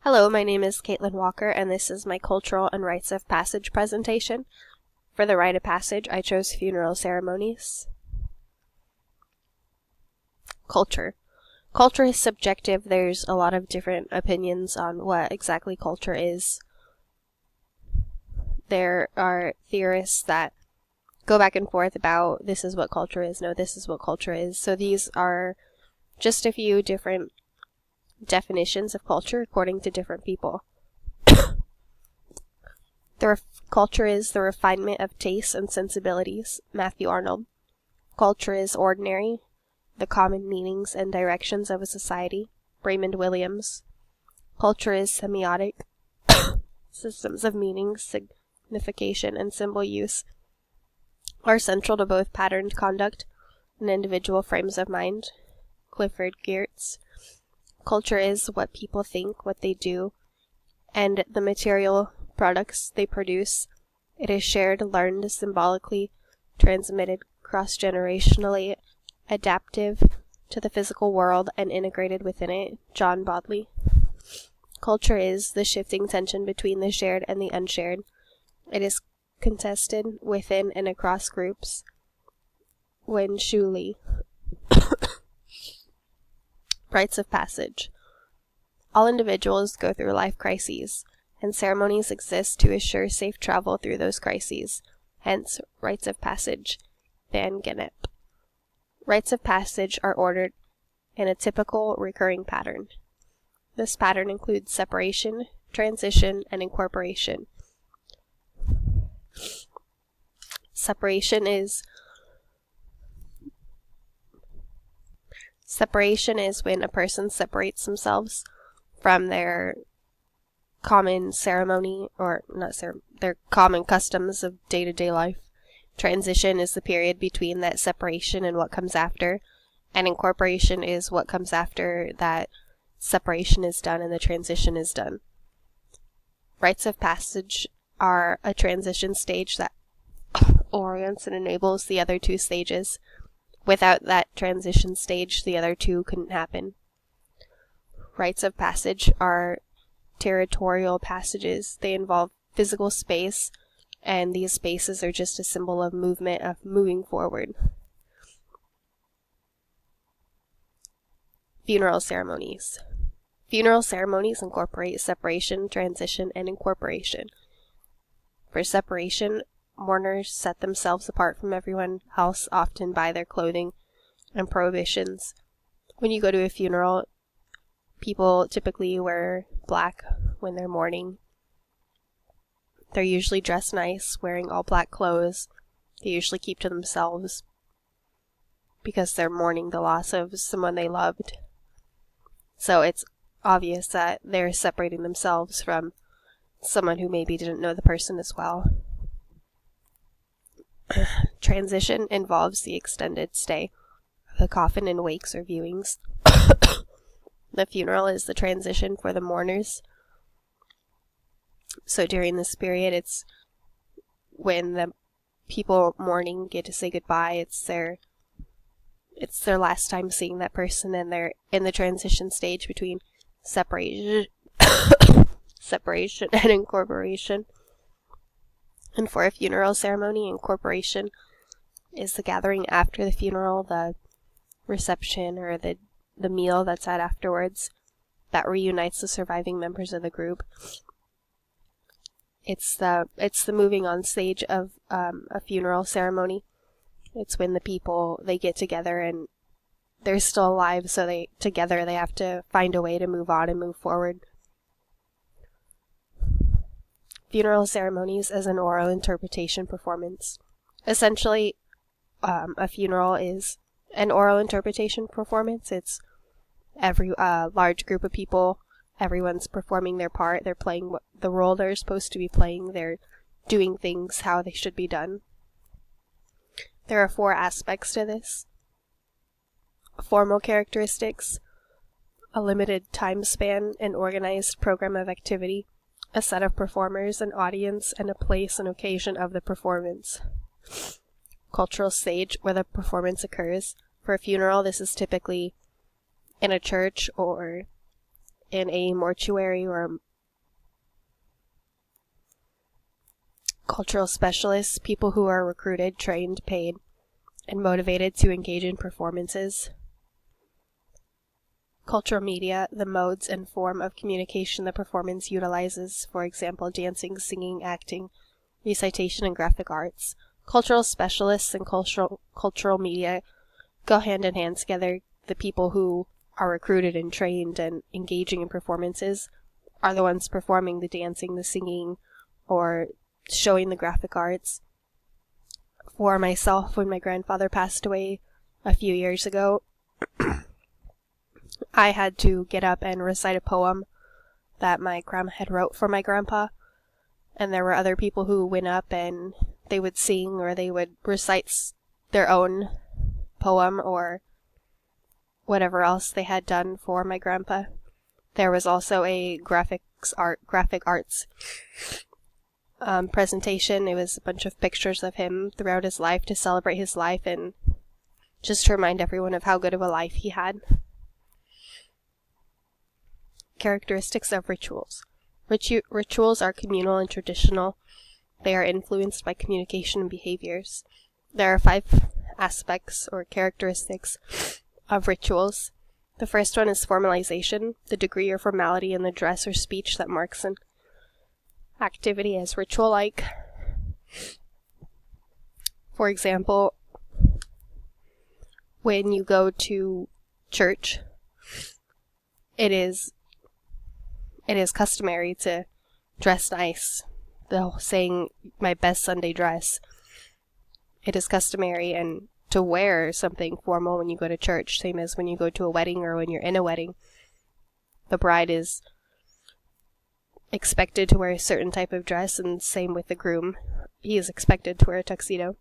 Hello, my name is Caitlin Walker, and this is my Cultural and Rites of Passage presentation. For the rite of passage, I chose funeral ceremonies. Culture. Culture is subjective. There's a lot of different opinions on what exactly culture is. There are theorists that go back and forth about this is what culture is, no, this is what culture is. So these are just a few different definitions of culture according to different people. Culture is the refinement of tastes and sensibilities, Matthew Arnold. Culture is ordinary, the common meanings and directions of a society, Raymond Williams. Culture is semiotic, systems of meaning, signification, and symbol use are central to both patterned conduct and individual frames of mind, Clifford Geertz. Culture is what people think, what they do, and the material products they produce. It is shared, learned, symbolically transmitted, cross-generationally, adaptive to the physical world, and integrated within it, John Bodley. Culture is the shifting tension between the shared and the unshared. It is contested within and across groups. Wen Shu Li. Rites of passage. All individuals go through life crises, and ceremonies exist to assure safe travel through those crises. Hence, rites of passage. Van Gennep. Rites of passage are ordered in a typical recurring pattern. This pattern includes separation, transition, and incorporation. Separation is when a person separates themselves from their common ceremony, their common customs of day-to-day life. Transition is the period between that separation and what comes after, and incorporation is what comes after that separation is done and the transition is done. Rites of passage are a transition stage that orients and enables the other two stages. Without that transition stage, the other two couldn't happen. Rites of passage are territorial passages. They involve physical space, and these spaces are just a symbol of movement, of moving forward. Funeral ceremonies. Funeral ceremonies incorporate separation, transition, and incorporation. For separation, mourners set themselves apart from everyone else, often by their clothing and prohibitions. When you go to a funeral, people typically wear black when they're mourning. They're usually dressed nice, wearing all black clothes. They usually keep to themselves because they're mourning the loss of someone they loved. So it's obvious that they're separating themselves from someone who maybe didn't know the person as well. Transition involves the extended stay of the coffin in wakes or viewings. The funeral is the transition for the mourners. So during this period, it's when the people mourning get to say goodbye. It's their last time seeing that person, and they're in the transition stage between separation and incorporation. And for a funeral ceremony, incorporation is the gathering after the funeral, the reception or the meal that's had afterwards that reunites the surviving members of the group. It's the moving on stage of a funeral ceremony. It's when the people, they get together and they're still alive, so they have to find a way to move on and move forward. Funeral ceremonies as an oral interpretation performance. Essentially, a funeral is an oral interpretation performance. It's every large group of people. Everyone's performing their part. They're playing the role they're supposed to be playing. They're doing things how they should be done. There are 4 aspects to this. Formal characteristics, a limited time span, an organized program of activity, a set of performers, an audience, and a place and occasion of the performance. Cultural stage, where the performance occurs. For a funeral, this is typically in a church or in a mortuary or cultural specialists, people who are recruited, trained, paid, and motivated to engage in performances. Cultural media, the modes and form of communication the performance utilizes, for example, dancing, singing, acting, recitation, and graphic arts. Cultural specialists and cultural media go hand in hand together. The people who are recruited and trained and engaging in performances are the ones performing the dancing, the singing, or showing the graphic arts. For myself, when my grandfather passed away a few years ago, I had to get up and recite a poem that my grandma had wrote for my grandpa, and there were other people who went up and they would sing or they would recite their own poem or whatever else they had done for my grandpa. There was also a graphic arts presentation. It was a bunch of pictures of him throughout his life to celebrate his life and just to remind everyone of how good of a life he had. Characteristics of rituals. Rituals are communal and traditional. They are influenced by communication and behaviors. There are 5 aspects or characteristics of rituals. The first one is formalization, the degree or formality in the dress or speech that marks an activity as ritual-like. For example, when you go to church, it is customary to dress nice. The whole saying, my best Sunday dress. It is customary and to wear something formal when you go to church, same as when you go to a wedding or when you're in a wedding. The bride is expected to wear a certain type of dress, and same with the groom. He is expected to wear a tuxedo.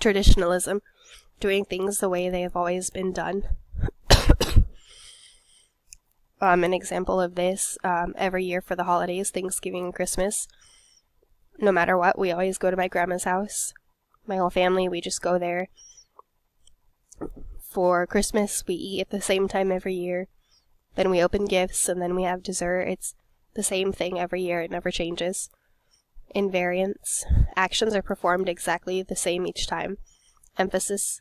Traditionalism, doing things the way they have always been done. An example of this, every year for the holidays, Thanksgiving and Christmas, no matter what, we always go to my grandma's house. My whole family, we just go there. For Christmas, we eat at the same time every year. Then we open gifts, and then we have dessert. It's the same thing every year. It never changes. Invariance. Actions are performed exactly the same each time. Emphasizes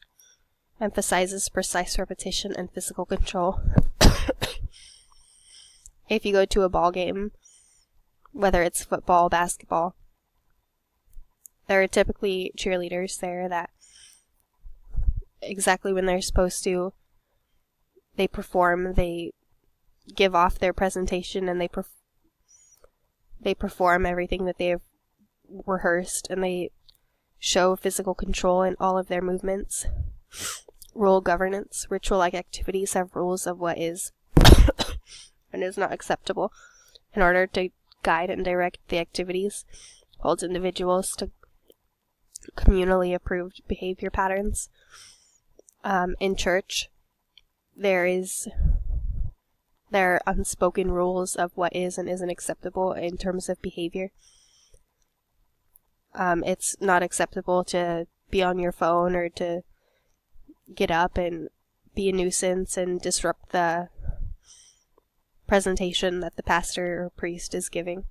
precise repetition and physical control. If you go to a ball game, whether it's football, basketball, there are typically cheerleaders there that exactly when they're supposed to, they perform, they give off their presentation, and they perform everything that they have rehearsed, and they show physical control in all of their movements. Rule governance. Ritual-like activities have rules of what is and is not acceptable in order to guide and direct the activities, holds individuals to communally approved behavior patterns. In church, there are unspoken rules of what is and isn't acceptable in terms of behavior. It's not acceptable to be on your phone or to get up and be a nuisance and disrupt the presentation that the pastor or priest is giving.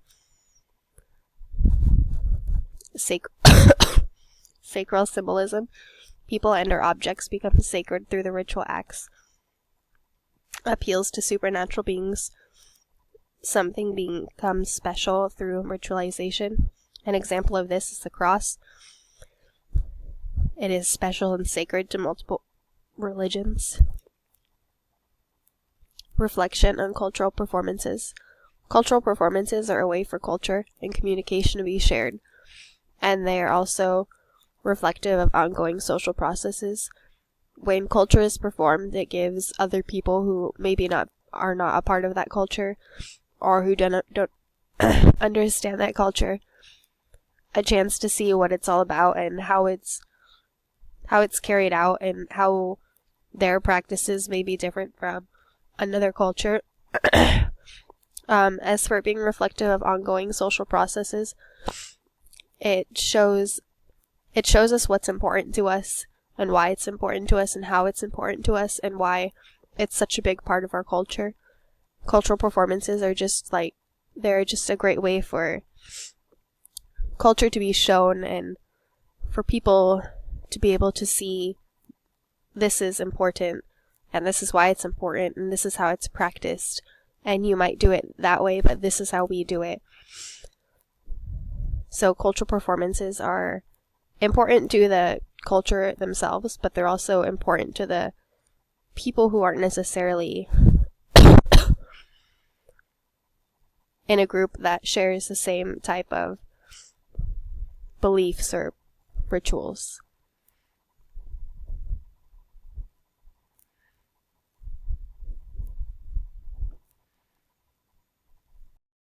Sacral symbolism. People and or objects become sacred through the ritual acts. Appeals to supernatural beings. Something becomes special through ritualization. An example of this is the cross. It is special and sacred to multiple religions. Reflection on cultural performances. Cultural performances are a way for culture and communication to be shared, and they are also reflective of ongoing social processes. When culture is performed, it gives other people who maybe are not a part of that culture or who don't understand that culture a chance to see what it's all about and how it's carried out and how their practices may be different from another culture. As for being reflective of ongoing social processes, it shows us what's important to us and why it's important to us and how it's important to us and why it's such a big part of our culture. cultural performances are just like, they're just a great way for culture to be shown and for people to be able to see this is important and this is why it's important and this is how it's practiced, and you might do it that way, but this is how we do it. So cultural performances are important to the culture themselves, but they're also important to the people who aren't necessarily in a group that shares the same type of beliefs or rituals.